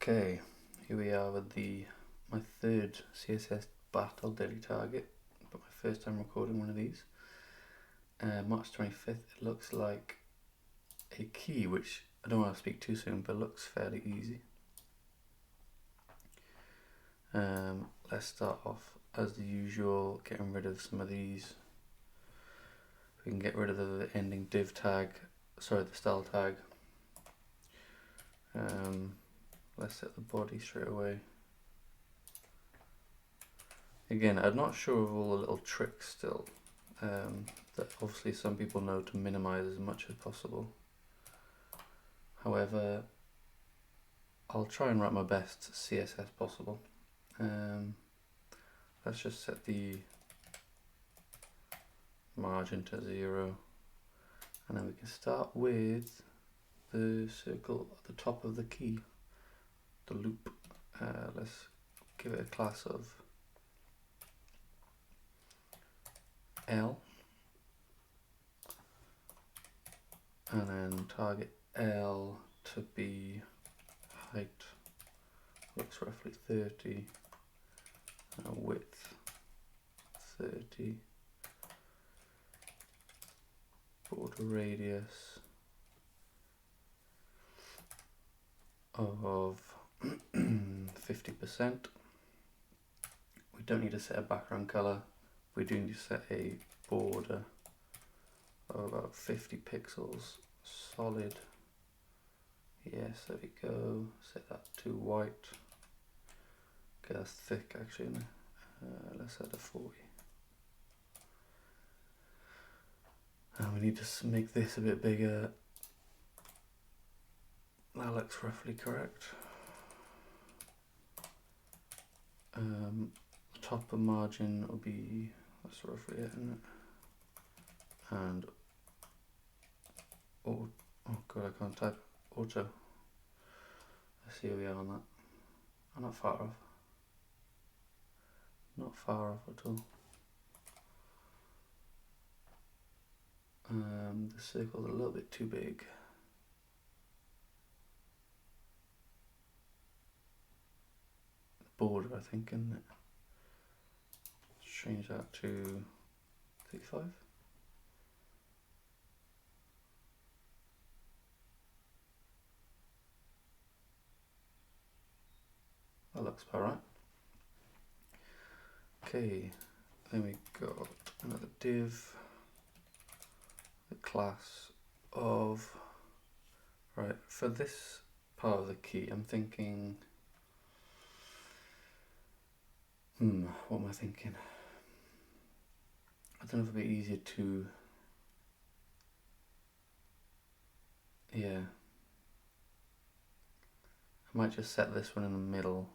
Okay, here we are with my third CSS battle daily target, but my first time recording one of these. March 25th, it looks like a key, which I don't want to speak too soon, but looks fairly easy. Let's start off as the usual, getting rid of some of these. We can get rid of the ending div tag, sorry, the style tag. Let's set the body straight away. Again, I'm not sure of all the little tricks still, that obviously some people know to minimize as much as possible. However, I'll try and write my best CSS possible. Let's just set the margin to 0, and then we can start with the circle at the top of the key, the loop. Let's give it a class of L, and then target L to be height, looks roughly 30, width 30, border radius of 50%. We don't need to set a background color. We do need to set a border of about 50 pixels solid. Yes, there we go. Set that to white. Okay, that's thick actually. Let's set a 40. And we need to make this a bit bigger. That looks roughly correct. The top of margin will be, that's roughly it, isn't it? And oh god, I can't type. Auto. Let's see where we are on that. I'm not far off. Not far off at all. The circle's a little bit too big. The border, I think, isn't it? Let's change that to 35. That looks about right. Okay, then we got another div, the class of, right, for this part of the key, I'm thinking, what am I thinking? I don't know if it'd be easier to, yeah, I might just set this one in the middle.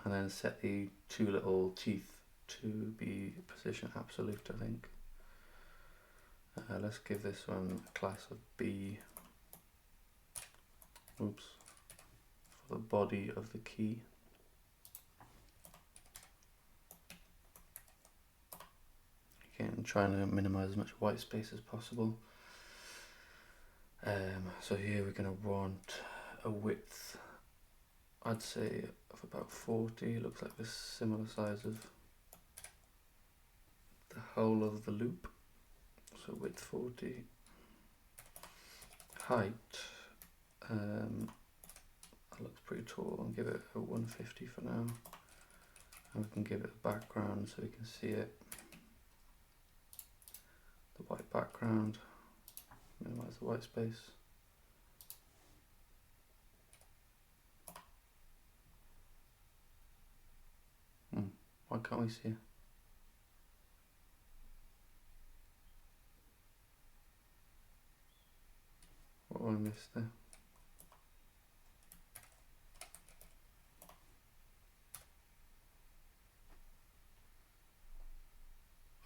And then set the two little teeth to be position absolute, I think. Let's give this one a class of B. Oops. For the body of the key. Again, trying to minimize as much white space as possible. So here we're going to want a width, I'd say of about 40. Looks like this similar size of the whole of the loop. So width 40. Height, that looks pretty tall. I'll give it a 150 for now. And we can give it a background so we can see it. The white background. Minimize the white space. Why can't we see it? What have I missed there?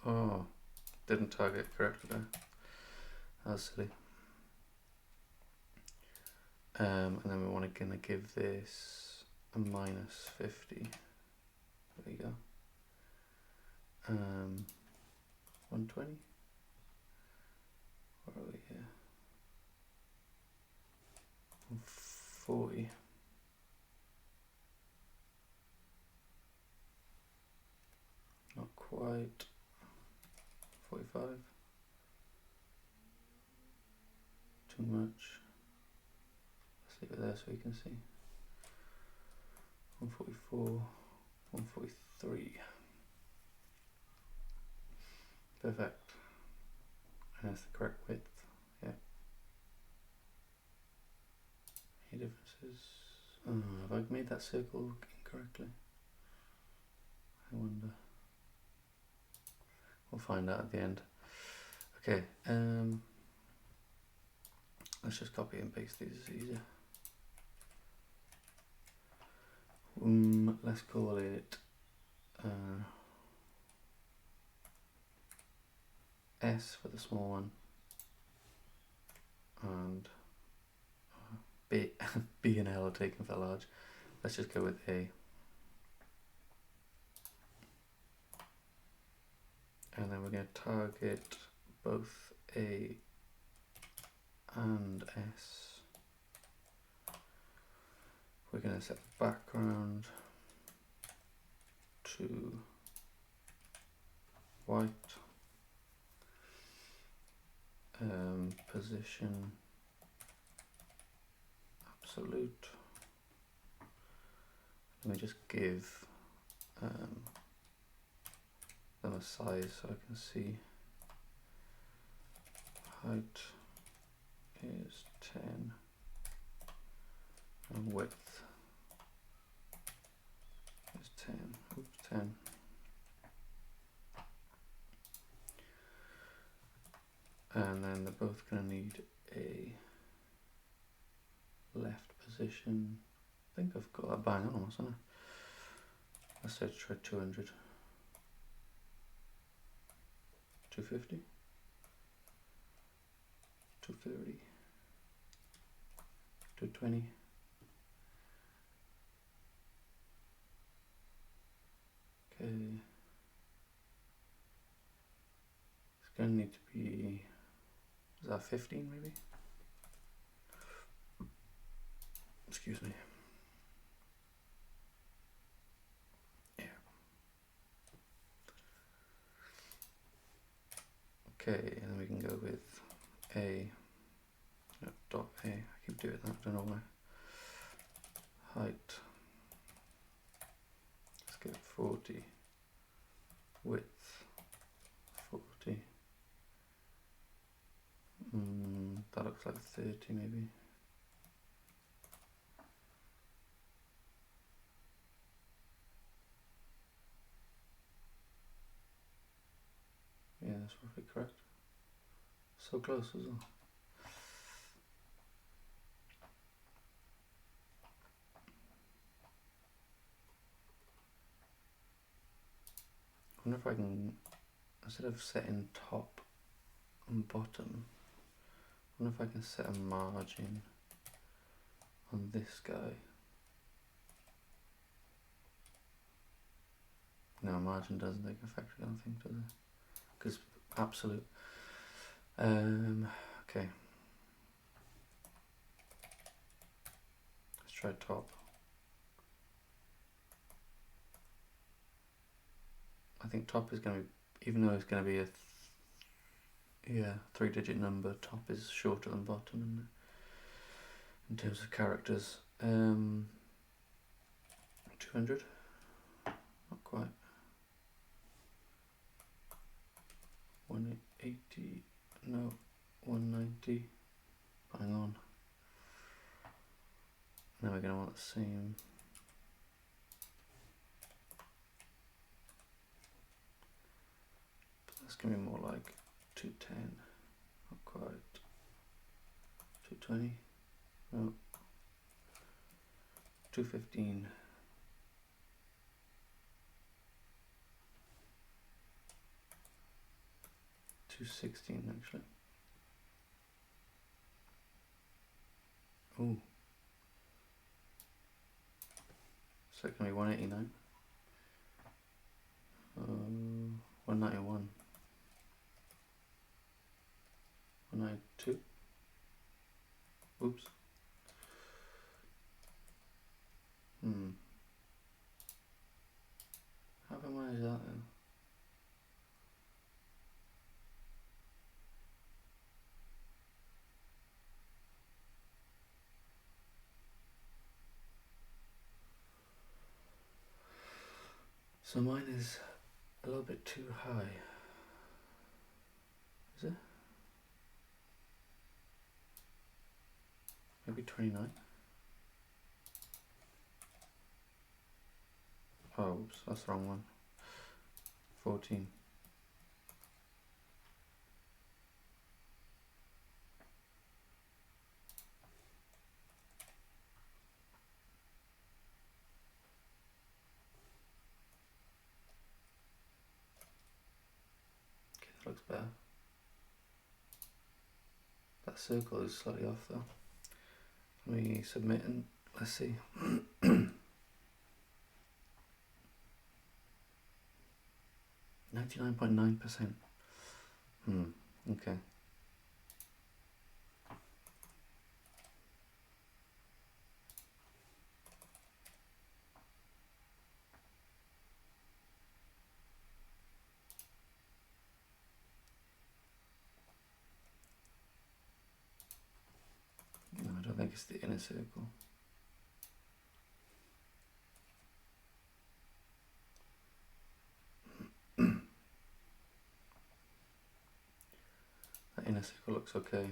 Oh, didn't target correctly there. That was silly. And then we want to give this a minus 50. There we go. 120. Where are we here? 40. Not quite. 45. Too much. Let's leave it there so you can see. 144, 143. Perfect. And that's the correct width. Yeah. Any differences? Oh, have I made that circle incorrectly? I wonder. We'll find out at the end. Okay, let's just copy and paste these, it's easier. Let's call it S for the small one, and B and L are taken for large. Let's just go with A. And then we're going to target both A and S. We're going to set the background to white, position absolute. Let me just give them a size so I can see. Height is 10 and width is 10. Oops, 10. And then they're both going to need a left position. I think I've got that bang on almost, haven't I? Let's say try 200. 250. 230. 220. Okay. It's going to need to be, is that 15 maybe? Excuse me. Yeah. Okay, and then we can go with A, no, dot A. I keep doing that, I don't know why. Height. Let's get 40. Width 40. That looks like 30 maybe. Yeah, that's roughly correct. So close as well. I wonder if I can, instead of setting top and bottom, I wonder if I can set a margin on this guy. No, margin doesn't take effect, I don't think, does it? Because absolute. Okay. Let's try top. I think top is going to be, even though it's going to be a 3-digit number, top is shorter than bottom in terms of characters. 200, not quite. 180, no, 190, bang on. Now we're going to want the same. But that's going to be more like 210, not quite. 220, no. 215. 216 actually. Ooh. So it can be 189. 191. 192. Oops. So mine is a little bit too high. Is it? Maybe 29? Oh, oops, that's the wrong one. 14. Okay, that looks better. That circle is slightly off though. Let me submit and let's see. 99.9%. Okay. No, I don't think it's the inner circle. That inner circle looks okay.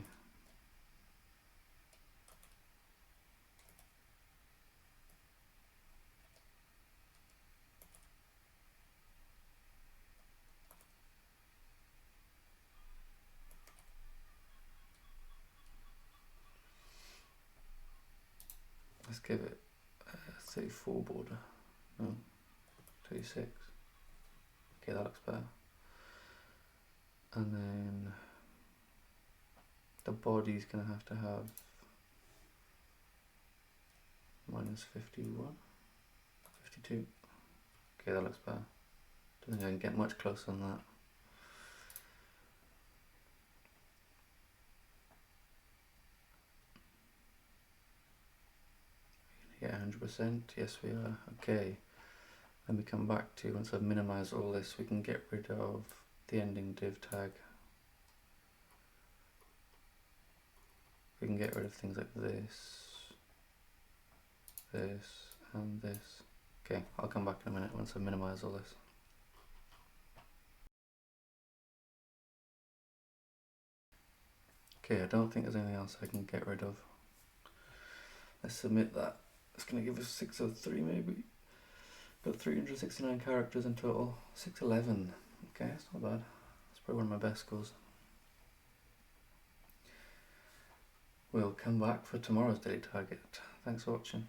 Let's give it a 34 border. No, 36. Okay, that looks better. And then the body's gonna have to have minus 51, 52. Okay, that looks better. Don't think I can get much closer than that. Yeah, 100%. Yes, we are. Okay. Let me come back to, once I've minimized all this, we can get rid of the ending div tag. We can get rid of things like this, and this. Okay, I'll come back in a minute once I've minimized all this. Okay, I don't think there's anything else I can get rid of. Let's submit that. It's going to give us 603 maybe. Got 369 characters in total. 611. Okay, that's not bad. That's probably one of my best scores. We'll come back for tomorrow's daily target. Thanks for watching.